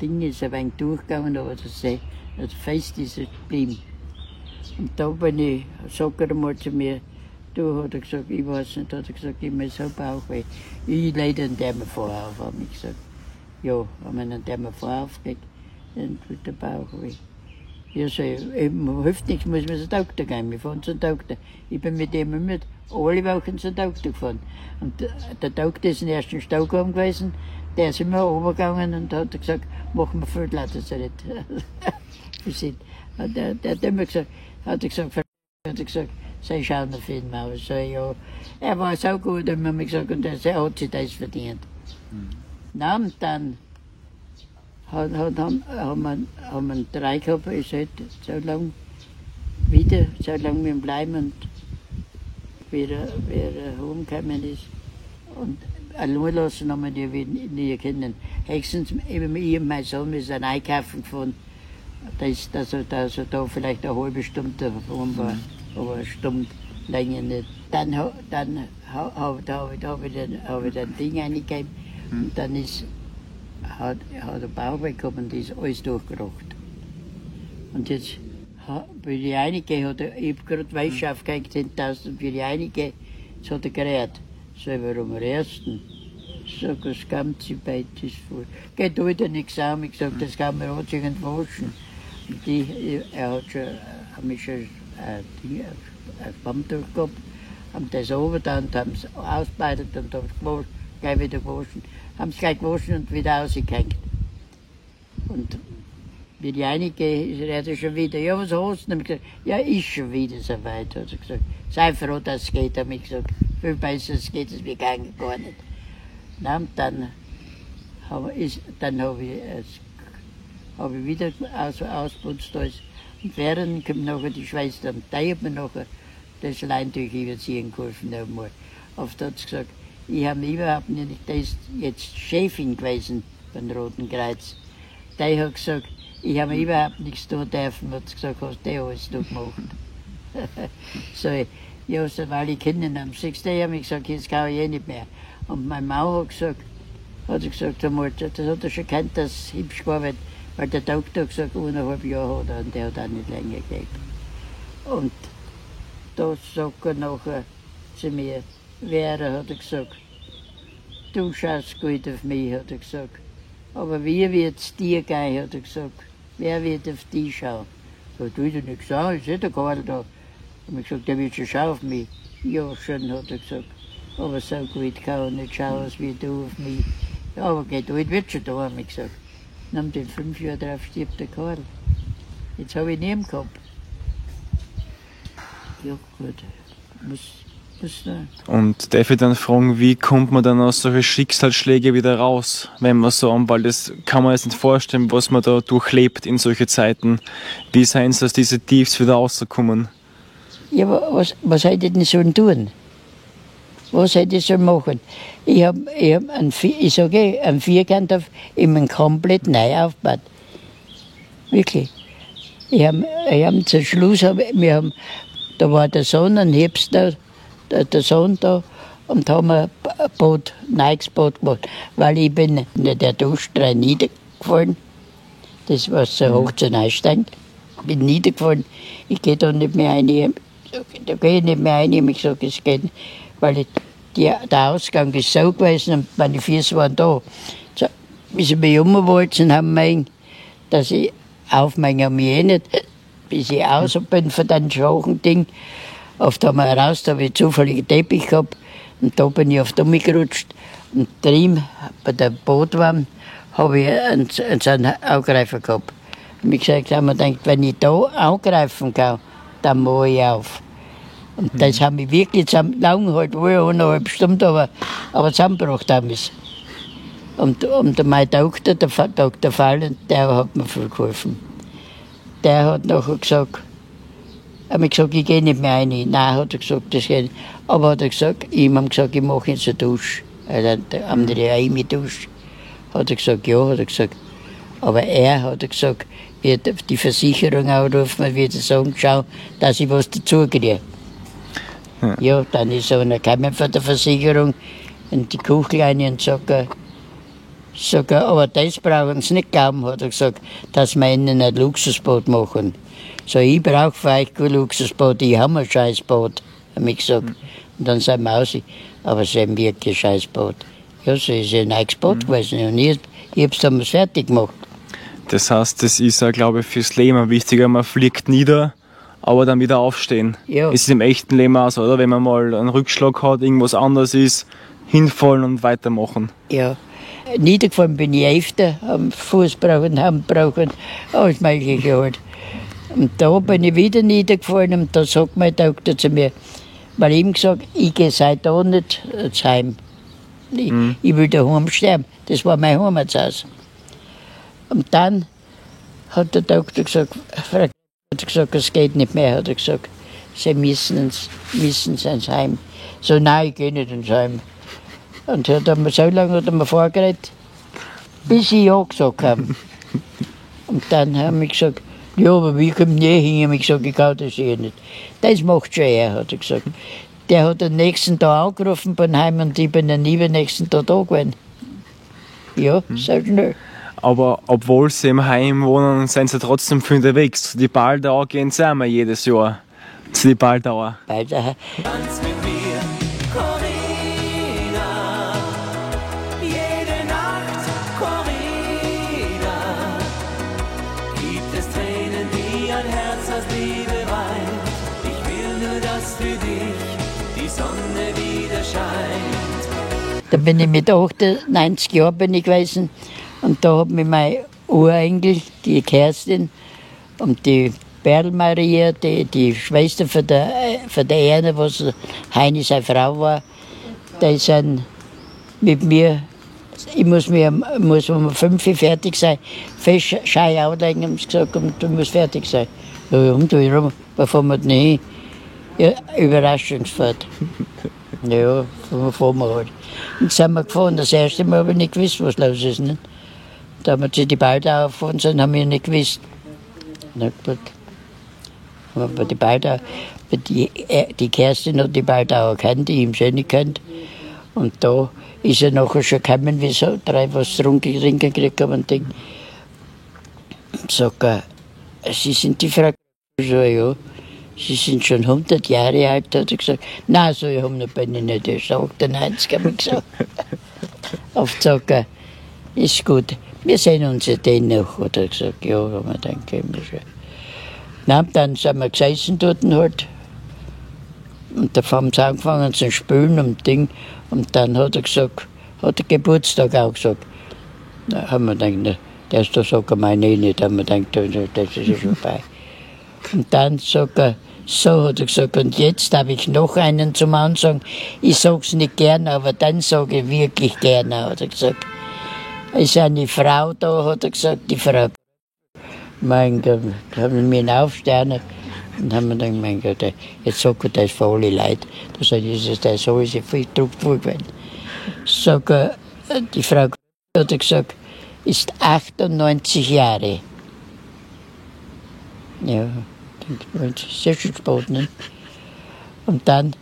Ding ist ein wenig durchgegangen, aber das fest ist es geblieben. Und da sagt er einmal zu mir, du, hat er gesagt, ich weiß nicht, hat er gesagt, ich muss so Bauchweh. Ich leide an der mir vorher auf, habe ich gesagt. Ja, wenn man an der mir vorher aufgeht, dann tut der Bauch weh. Ja, so, eben, hilft nichts, muss man zum Doktor gehen. Wir fahren zum Doktor. Ich bin mit dem immer alle Wochen zum Doktor gefahren. Und der Doktor ist im ersten Stockholm gewesen, der ist immer runtergegangen und hat gesagt, machen wir viel Lazarett. Der hat immer gesagt, sie schauen auf ihn aus. So, ja. Er war so gut, hat mir gesagt, und er hat sich das verdient. Na, und dann haben wir 3 gehabt, ist halt so lange wir bleiben und wieder heimgekommen ist. Und allein lassen haben wir die nie kennen. Höchstens eben ich und mein Sohn, wir sind einkaufen gefahren. Dass er da vielleicht eine halbe Stunde davon war, aber eine Stunde länger nicht. Dann habe ich ein Ding eingegeben und dann hat der Bauch weggekommen und ist alles durchgebracht. Und jetzt bin ich reingegangen, ich habe gerade Wäsche aufgehängt, 10.000, und bin ich reingegangen, jetzt hat er gerät. So, warum am ersten? Sag, das ganze Bett ist voll. Geht heute nichts an, ich gesagt, das kann man auch irgendwo waschen. Und er hat mich schon ein Schwammtuch gehabt, haben das oben da und haben es ausgebreitet und haben es gewaschen, gleich wieder gewaschen. Haben es gleich gewaschen und wieder ausgehängt. Und wie ich reingehe, ist er schon wieder, ja, was hast du? Und ich gesagt, ja, ist schon wieder so weit, hat er gesagt. Sei froh, dass es geht, habe ich gesagt. Viel besser geht es mir gar nicht. Na, und dann habe ich wieder ausputzt alles. Und während kommt nachher die Schwester und die hat mir nachher das Leintuch überziehen geholfen. Oft hat sie gesagt, ich habe überhaupt nicht, der ist jetzt Chefin gewesen beim Roten Kreuz. Die hat gesagt, ich habe überhaupt nichts tun dürfen, hat sie gesagt, hast du alles da gemacht. So, ja, so, weil ich Kinder am 6. Jahr habe ich gesagt, jetzt kann ich nicht mehr. Und meine Mama hat gesagt, einmal, das hat er schon gekannt, dass es hübsch war, weil der Doktor hat gesagt, 1,5 Jahre hat er und der hat auch nicht länger gegeben. Und da sagt er nachher zu mir, Vera, hat er gesagt, du schaust gut auf mich, hat er gesagt. Aber wie wird es dir gehen, hat er gesagt. Wer wird auf dich schauen? Du hast nichts sagen, ist der Karl da. Und ich gesagt, der wird schon schauen auf mich. Ja, schon, hat er gesagt. Aber so gut kann er nicht schauen, wie du auf mich. Ja, aber geht alt, wird schon da, habe ich gesagt. Dann haben den 5 Jahre drauf stirbt der Karl. Jetzt habe ich niemanden gehabt. Ja, gut. Muss sein. Und darf ich dann fragen, wie kommt man dann aus solchen Schicksalsschlägen wieder raus, wenn man so weil das kann man jetzt nicht vorstellen, was man da durchlebt in solchen Zeiten. Wie seien es, dass diese Tiefs wieder rauskommen? Ja, aber was hätte ich denn sollen tun? Was hätte ich sollen machen? Ich sage, einen Vierkant komplett neu aufgebaut. Wirklich. Zum Schluss da war der Sohn, ein Herbst da, der Sohn da, und haben wir ein neues Boot gemacht. Weil ich bin in der Dusche niedergefallen. Das war so hoch zu Neustein. Ich bin niedergefallen. Ich gehe da nicht mehr rein. Da gehe ich nicht mehr rein. Ich habe gesagt, es geht nicht. Weil der Ausgang ist so gewesen und meine Füße waren da. So, wie sie mich umwolzen haben, dass ich aufmengen mich eh nicht, bis ich raus bin von dem schwachen Ding. Oft haben wir raus, da habe ich zufällig einen Teppich gehabt und da bin ich auf den gerutscht. Und drüben, bei der Bootwand, habe ich einen Angreifer gehabt. Und ich gesagt, haben wir gedacht, wenn ich da angreifen kann, dann mache ich auf. Und das haben wir wirklich lang halt, wohl 1,5 Stunden, aber zusammengebracht haben wir es. Und mein Doktor, der Dr. Fallen, der hat mir viel geholfen. Der hat nachher gesagt, ich gehe nicht mehr rein. Nein, hat er gesagt, das geht nicht. Aber hat er gesagt, ihm haben gesagt, ich mache jetzt eine Dusche. Also eine Heimdusche. Hat er gesagt, ja, hat er gesagt. Aber hat er gesagt, wird die Versicherung anrufen, wird er sagen, schau, dass ich was dazukriege. Ja, dann ist so einer gekommen von der Versicherung in die Küche rein und sagt, aber das brauchen Sie nicht glauben, hat er gesagt, dass wir Ihnen ein Luxusboot machen. So, ich brauche für euch kein Luxusboot, ich habe ein Scheißboot, habe ich gesagt. Und dann sind wir raus, aber es ist ein wirklich Scheißboot. Ja, so ist ein neues Boot gewesen und ich habe es damals fertig gemacht. Das heißt, das ist ja, glaube ich, fürs Leben wichtiger, man fliegt nieder, aber dann wieder aufstehen. Ja. Es ist im echten Leben auch so, oder? Wenn man mal einen Rückschlag hat, irgendwas anderes ist, hinfallen und weitermachen. Ja. Niedergefallen bin ich öfter, am Fuß brauchen, Hand brauchen, alles Mögliche halt. Und da bin ich wieder niedergefallen und da sagt mein Doktor zu mir, weil ich ihm gesagt, ich gehe seit da nicht heim. Ich will daheim sterben. Das war mein Heimathaus. Und dann hat der Doktor gesagt, es geht nicht mehr, hat er gesagt, Sie müssen ins Heim. So, nein, ich gehe nicht ins Heim. Und so lange hat er mir vorgeredet, bis ich ja gesagt habe. Und dann haben wir gesagt, ja, aber wie kommt der hin? Ich habe gesagt, ich kann das eh nicht. Das macht schon er, hat er gesagt. Der hat am nächsten Tag angerufen beim Heim und ich bin dann nie am nächsten Tag da gewesen. Ja, so schnell. Aber obwohl sie im Heim wohnen, sind sie trotzdem viel unterwegs. Zu die Baldauer gehen sie einmal jedes Jahr. Zu die Baldauer. Baldauer. Tanz mit mir, Corinna. Jede Nacht, Corinna. Gibt es Tränen, die ein Herz aus Liebe weint? Ich will nur, dass für dich die Sonne wieder scheint. Da bin ich mit 98 Jahren bin ich gewesen. Und da hat mich mein Urenkel, die Kerstin, und die Perl-Maria, die Schwester von der Erne, was Heini seine Frau war, die sind mit mir, ich muss um 5 Uhr fertig sein, fest Schei anlegen, haben sie gesagt, und du musst fertig sein. Ja, und warum? Wo fahren wir denn hin? Ja, Überraschungsfahrt. Ja, fahren wir halt. Und sind wir gefahren, das erste Mal habe ich nicht gewusst, was los ist. Nicht? Da haben wir zu die Baldauer gefahren sind, haben wir nicht gewusst. Na gut. Aber die Baldauer, die Kerstin hat die Baldauer kennt, die ihm schon nicht kennt. Und da ist er nachher schon gekommen, wie so 3 was trinken gekriegt haben und Ding. Und sagt er, Sie sind die Frau, so, ja. Sie sind schon 100 Jahre alt, hat er gesagt. Nein, so jung bin ich nicht, ich sage 98, habe ich gesagt. Oft sagt er, ist gut, wir sehen uns ja den noch, hat er gesagt. Ja, aber dann können wir schon. Na, dann sind wir gesessen dort halt. Und da haben sie angefangen zu spielen und Ding. Und dann hat er gesagt, hat der Geburtstag auch gesagt. Da haben wir gedacht, der ist da sagt er meine nicht. Da haben wir gedacht, das ist ja schon vorbei. Und dann sagt er, so hat er gesagt, und jetzt habe ich noch einen zum Ansagen. Ich sag's nicht gerne, aber dann sage ich wirklich gerne, hat er gesagt. Ist eine Frau da, hat er gesagt, die Frau. Mein Gott, da haben wir ihn aufstehen und haben wir gedacht, mein Gott, jetzt sagt er das für alle Leute. Da sagt er, das so ist viel Druck vorgewesen. Sag er, die Frau hat er gesagt, ist 98 Jahre. Ja, sehr schön spät, ne? Und dann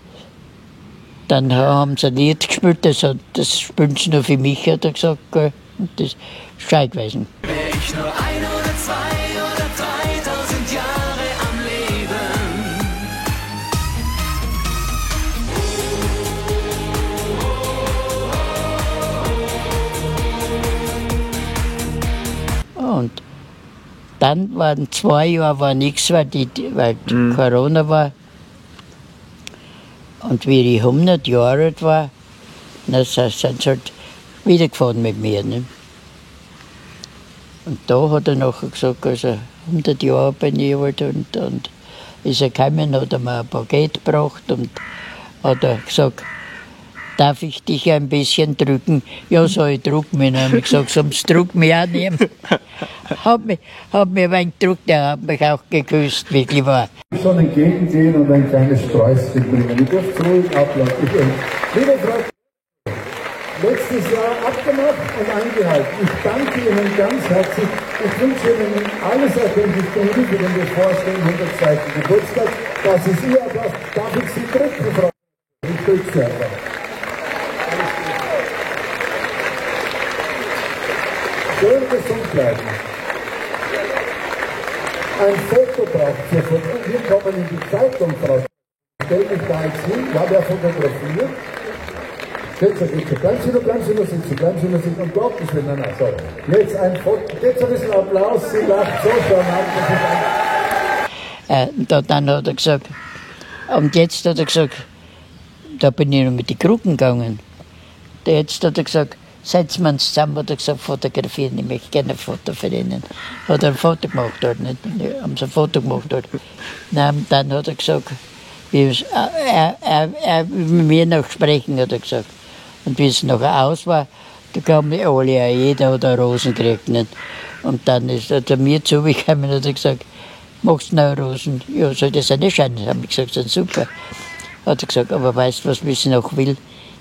haben sie ein Lied gespielt, das spielen sie nur für mich, hat er gesagt, gell? Und das ist scheu gewesen. Wär ich nur 1 oder 2 oder 3000 Jahre am Leben. Und dann waren 2 Jahre war nichts, weil Corona war. Und wie ich 100 Jahre alt war, dann sind sie halt wiedergefahren mit mir. Ne? Und da hat er nachher gesagt, also 100 Jahre bin ich alt und ist er gekommen, hat er mir ein Paket gebracht und hat er gesagt, darf ich dich ein bisschen drücken? Ja, so, ich drück mich. Dann habe ich gesagt, sonst drück mich auch nicht. Hat mich ein wenig gedrückt, er hat mich auch geküsst, wirklich wahr. Schon entgegengehen und ein kleines Sträußchen bringen. Ihr dürft ruhig applaudieren. Liebe Frau, letztes Jahr abgemacht und eingehalten. Ich danke Ihnen ganz herzlich. Ich wünsche Ihnen alles erdenklich Gute für den bevorstehenden 102. Geburtstag. Das ist Ihr Applaus. Darf ich Sie drücken, Frau? Ich drücke Sie einfach. Schön gesund bleiben. Ein Foto braucht ihr von uns. Wir kommen in die Zeitung, Frau. Stell mich da jetzt hin. Ich habe ja fotografiert. Bleiben Sie nur sitzen. Und Gottes Willen, nein, so. Jetzt ein Foto. Jetzt ein bisschen Applaus. Sie lacht so schon. Dann hat er gesagt, und jetzt hat er gesagt, da bin ich noch mit den Krücken gegangen. Jetzt hat er gesagt, setzen wir uns zusammen, hat er gesagt, fotografieren, ich möchte gerne ein Foto für Ihnen. Hat er ein Foto gemacht dort, nicht? Haben sie ein Foto gemacht dort. Dann hat er gesagt, er will mit mir noch sprechen, hat er gesagt. Und wie es nachher aus war, da kamen alle, jeder hat eine Rosen gekriegt. Nicht? Und dann ist er zu mir zugekommen und hat er gesagt, machst du noch Rosen? Ja, so, das sind nicht schön. Habe ich gesagt, das sind super. Hat er gesagt, aber weißt du, was ich noch will?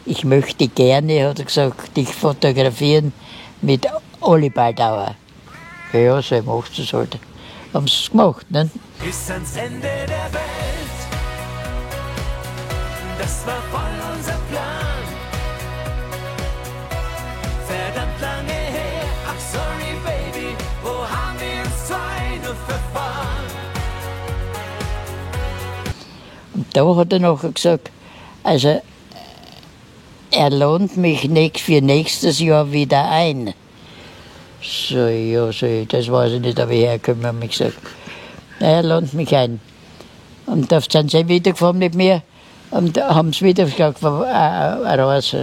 Ich möchte gerne, hat er gesagt, dich fotografieren mit Oli Baldauer. Ja, so machst du es halt. Haben sie es gemacht, ne? Bis ans Ende der Welt. Das war voll unser Plan. Verdammt lange her. Ach sorry, Baby, wo haben wir uns 2 nur verfahren? Und da hat er nachher gesagt, also er lohnt mich nicht für nächstes Jahr wieder ein. So, ja, so, das weiß ich nicht, aber herkommen, haben wir gesagt. Er lohnt mich ein. Und da sind sie wieder gefahren mit mir und haben sie wieder gesagt, raus.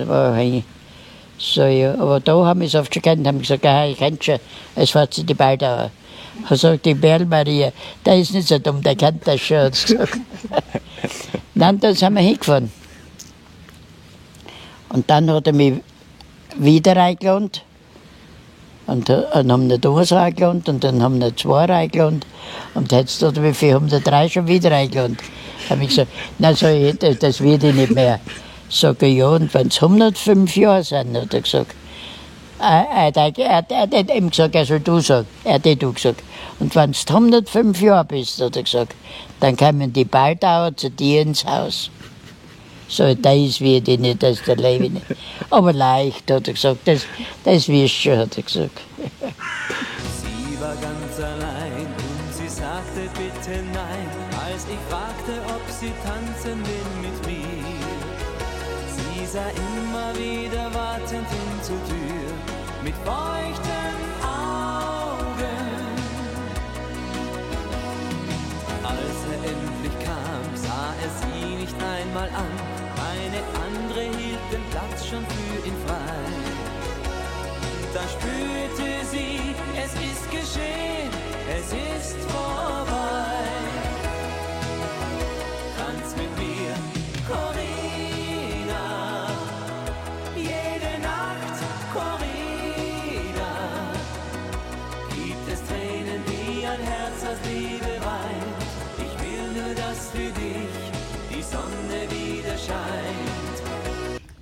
So, ja, aber da haben wir es oft schon gekannt, haben gesagt, ich kennt schon, es fährt sich die Baldauer. Er sagt, die Berl Maria, der ist nicht so dumm, der kennt das schon, hat sie gesagt. Dann sind wir hingefahren. Und dann hat er mich wieder eingeladen. Und dann haben wir da eingeladen und dann haben wir 2 eingeladen. Und jetzt hat er mich für 103 schon wieder eingeladen. Da habe ich gesagt, nein, so, das wird ich nicht mehr. Sag ich, ja, und wenn es 105 Jahre sind, hat er gesagt. Er hat ihm gesagt, er soll du sagen. Er hat du gesagt. Und wenn du 105 Jahre bist, hat er gesagt, dann kommen die Baldauer zu dir ins Haus. So, das wird ich nicht, das der Lebe nicht. Aber leicht, hat er gesagt, das wirst schon, hat er gesagt. Sie war ganz allein und sie sagte bitte nein, als ich fragte, ob sie tanzen will mit mir. Sie sah immer wieder wartend hin zur Tür mit feuchten Augen. er sie nicht einmal an. Eine andere hielt den Platz schon für ihn frei. Da spürte sie, es ist geschehen, es ist vorbei. Tanz mit mir, Corinna, jede Nacht, Corinna. Gibt es Tränen, die ein Herz aus Liebe weint? Ich will nur, dass für dich die Sonne wieder scheint.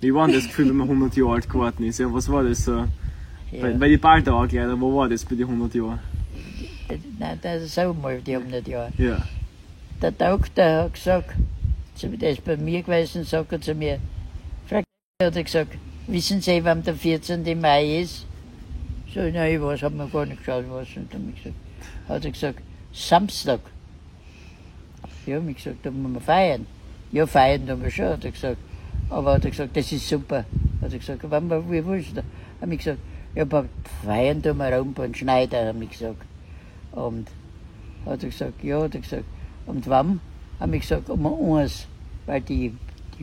Wie war denn das Gefühl, wenn man 100 Jahre alt geworden ist? Ja, was war das so? Ja. Bei den Baldauerkleider, wo war das bei den 100 Jahren? Nein, das ist auch mal die 100 Jahre. Ja. Der Doktor hat gesagt, der ist bei mir gewesen, sagt er zu mir, Frau K. hat er gesagt, wissen Sie, wann der 14. Mai ist? So, nein, was, haben wir gar nicht geschaut, was. Und dann hat er gesagt, Samstag. Ja, hab ich gesagt, da müssen wir feiern. Ja, feiern tun wir schon, hat er gesagt. Aber hat er gesagt, das ist super. Hat er gesagt, wann wir, wie willst du? Hab ich gesagt, ja, aber feiern tun wir um beim Schneider, hab ich gesagt. Und hat er gesagt, ja, hat er gesagt. Und wann? Hab ich gesagt, um uns. Weil die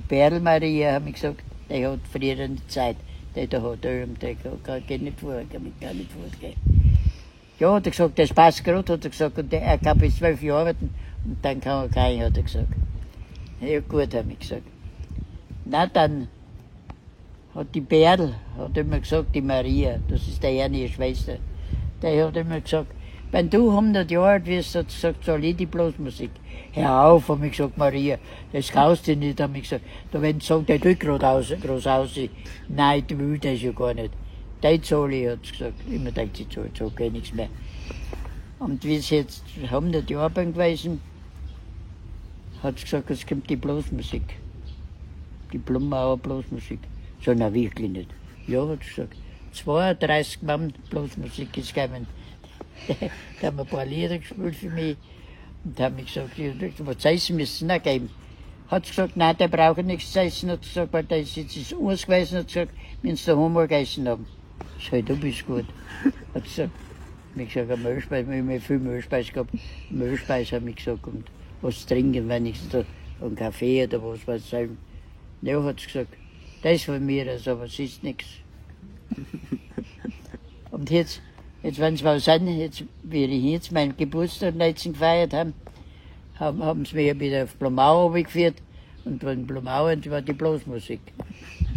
Perl Maria, hab ich gesagt, die hat früher in der Zeit, die da hat Öl, die kann nicht vor, kann mich gar nicht vorgehen. Ja, hat er gesagt, das passt gerade, hat er gesagt, und er kann bis 12 Jahre arbeiten, und dann kann er keinen, hat er gesagt. Ja, gut, hab ich gesagt. Na, dann hat die Perl, hat immer gesagt, die Maria, das ist die eine Schwester, die hat immer gesagt, wenn du 100 Jahre alt wirst, hat sie gesagt, soll ich die Blasmusik. Hör auf, hab ich gesagt, Maria, das kaufst du nicht, hab ich gesagt. Da wenn sie sagt, der tut groß aus, nein, du willst das ja gar nicht. Die zahle ich, hat sie gesagt. Immer denkt sie, so geht nichts mehr. Und wie sie jetzt 100 Jahre bin gewesen, hat sie gesagt, es kommt die Blasmusik. Die Blumauer Blasmusik. So, na wirklich nicht. Ja, hat sie gesagt. 32 Mann Blasmusik ist gekommen. Da haben ein paar Lieder gespielt für mich. Und haben mich gesagt, was zu essen müssen sie geben. Hat sie gesagt, nein, der braucht nichts zu essen. Hat sie gesagt, weil der ist jetzt uns gewesen. Hat sie gesagt, wenn sie daheim mal gegessen haben. Ich sag, du bist gut. Hat sie gesagt, ich gesagt, eine Mehlspeise, wir haben viel Mehlspeise gehabt. Mehlspeise habe ich gesagt, und was trinken, wenn ich da, einen Kaffee oder was soll. Ja, hat sie gesagt, das ist von mir, also, aber es ist nichts. Und jetzt, wenn sie was sind, jetzt, wie ich jetzt meinen Geburtstag letztens gefeiert haben sie mich wieder auf Blumau geführt. Und von Blumau war die Blasmusik.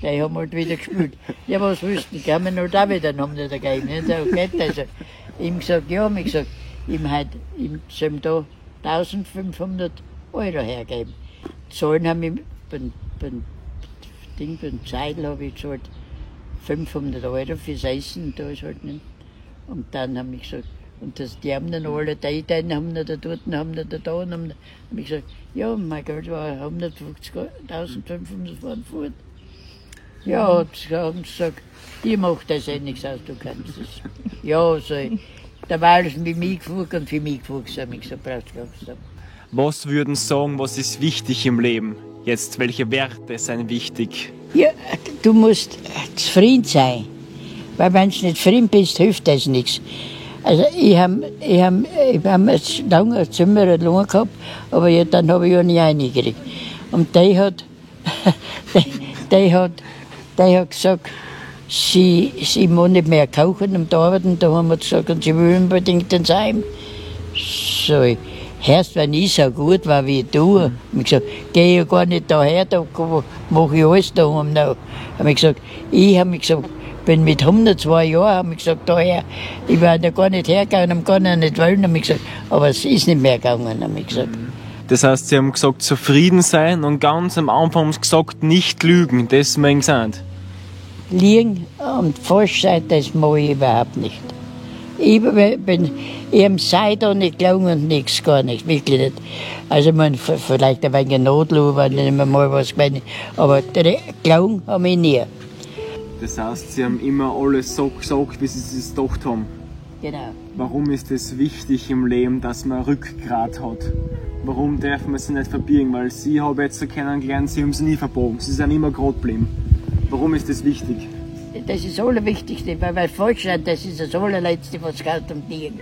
Die haben halt wieder gespielt. Ja, was willst du? Die kamen halt auch wieder, dann haben die da gegeben. Nicht? Okay, also, ihm gesagt, ja, ich gesagt, ihm sollen da 1500 Euro hergeben. Zahlen haben ihm, beim Zeidl habe ich gezahlt 500 Euro fürs Essen, da ist halt nicht. Und dann haben ich gesagt, und die haben dann alle, die haben da dort, haben da und haben ich gesagt, ja, mein Geld war 150.500 waren fort. Ja, haben sie gesagt, die macht das eh nichts aus, du kannst es. Ja, so, da war alles mit mir gefahren und für mich gefahren, habe ich gesagt, brauchst du gar nicht. Was würden Sie sagen, was ist wichtig im Leben? Jetzt, welche Werte sind wichtig? Ja, du musst zufrieden sein. Weil wenn du nicht zufrieden bist, hilft das nichts. Also ich hab lange ein Zimmer eine Lunge gehabt, aber ja, dann habe ich ja nicht reingekriegt. Und die hat gesagt, sie muss nicht mehr kochen und arbeiten. Da haben wir gesagt, und sie will unbedingt ins Heim. So, erst wenn ich so gut war wie du, habe ich gesagt, geh ja gar nicht daher, da mache ich alles da oben noch. Habe ich gesagt, bin mit 102 Jahren, habe ich gesagt, daher, ich werde ja gar nicht hergehen, ich kann ja nicht wollen, habe ich gesagt, aber es ist nicht mehr gegangen, habe ich gesagt. Das heißt, Sie haben gesagt, zufrieden sein und ganz am Anfang haben Sie gesagt, nicht lügen, das haben Sie gesagt. Liegen und falsch sein, das mag ich überhaupt nicht. Ich habe seit da nicht gelogen und nichts, gar nicht, wirklich nicht. Also, man, vielleicht ein wenig Notlu, wenn ich mal was gewinne, aber gelogen habe ich nie. Das heißt, Sie haben immer alles so gesagt, wie Sie es gedacht haben. Genau. Warum ist es wichtig im Leben, dass man Rückgrat hat? Warum darf man sie nicht verbiegen? Weil Sie habe jetzt kennengelernt, Sie haben sie nie verbogen. Sie sind immer gerade geblieben. Warum ist das wichtig? Das ist das Allerwichtigste, weil falsch sein, das ist das Allerletzte, was geht um Liegen.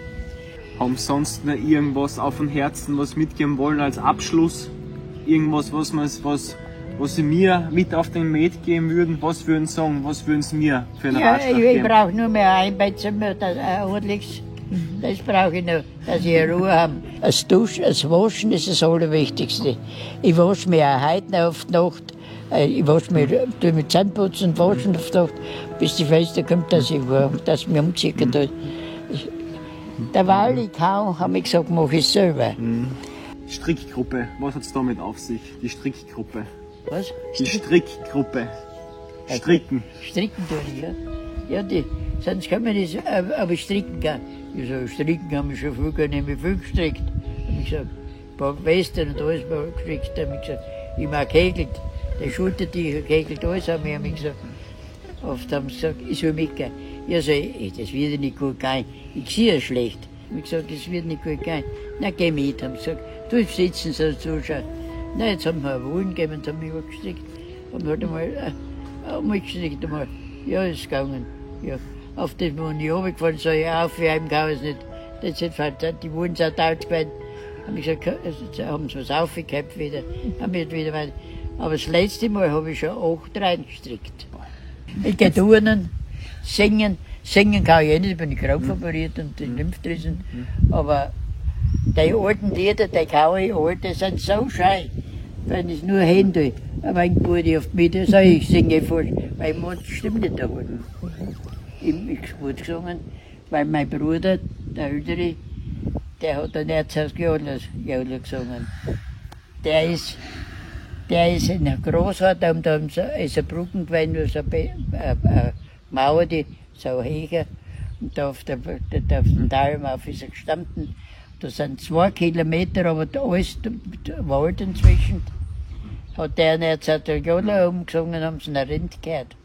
Haben Sie sonst noch irgendwas auf dem Herzen, was mitgeben wollen als Abschluss? irgendwas, was sie mir mit auf den Met geben würden, was würden sie sagen, was würden sie mir für einen Ratschlag Ich geben? brauche nur mehr ein Beitzimmer, ein ordentliches. Das brauche ich noch, dass ich Ruhe habe. Das Duschen, das Waschen ist das Allerwichtigste. Ich wasche mich auch heute noch auf die Nacht. Ich wasche mich, tue mit Zahnputzen und waschen auf die Nacht, bis die Feste kommt, dass ich mich umziehen tue. Derweil ich kann, habe ich gesagt, mache ich es selber. Strickgruppe, was hat es damit auf sich? Die Strickgruppe. Was? Die Strickgruppe. Stricken. Stricken tue ich, ja. Ja, sonst kann man das, aber stricken kann. Ich sage, stricken haben wir schon viel, nämlich viel gestrickt. Hab ich gesagt, ein paar Westen und alles mal gestrickt. Hab ich gesagt, ich mag kegelt. Der Schultertücher kegelt alles an mir, hab ich gesagt. Oft haben sie gesagt, ich soll mitgehen. Ja, so, das wird nicht gut gehen. Ich sehe es schlecht. Hab ich gesagt, das wird nicht gut gehen. Na, geh mit, haben sie gesagt. Du sitzen so zuschauen. Na, jetzt haben wir eine Wohlen gegeben und haben mich was gestrickt. Haben halt einmal gestrickt einmal. Ja, ist gegangen. Ja. Auf das bin ich runtergefallen, sag ich, auf, für einen kann es nicht. Das hat die Wohlen so taut gewesen. Haben ich gesagt, haben sie was aufgehabt wieder. Haben wir wieder weiter. Aber das letzte Mal habe ich schon 8 reingestrickt. Ich gehe turnen, singen. Singen kann ich nicht, ich bin Krampf operiert und die Lymphdrüsen. Aber die alten Lieder, die kann ich alt, die sind so schön, wenn ich es nur hören tue. Aber ein Bruder auf mich, der sagt, ich singe falsch, weil ich muss die Stimme nicht erhalten. Ich habe gut gesungen, weil mein Bruder, der Ältere, der hat ein Erzhaus Jodler gesungen. Der ist in der Großart, und da ist eine Brücke gewesen, so eine Mauer, die so hoch, und da auf dem Tal auf ist er gestanden. Da sind 2 Kilometer, aber da alles Wald inzwischen. Hat der einen Erzhaus Jodler umgesungen, haben sie einen Rind gehört.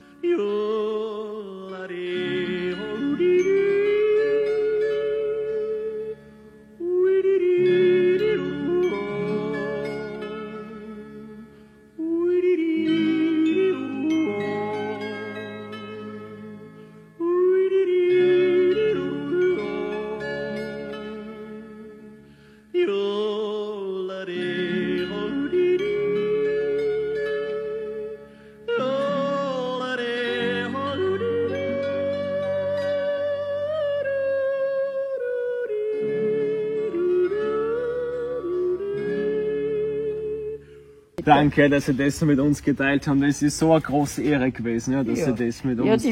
Danke, dass Sie das mit uns geteilt haben. Das ist so eine große Ehre gewesen, ja, dass Sie das mit uns die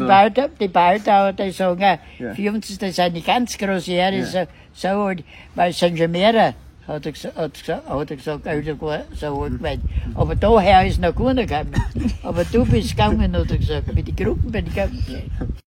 Baldauer, die sagen auch, für uns ist das eine ganz große Ehre, so alt, weil es sind schon mehrere, hat er gesagt, älter so alt gewesen. Aber daher ist noch keiner gekommen. Aber du bist gegangen, hat er gesagt, mit den Gruppen bin ich gegangen.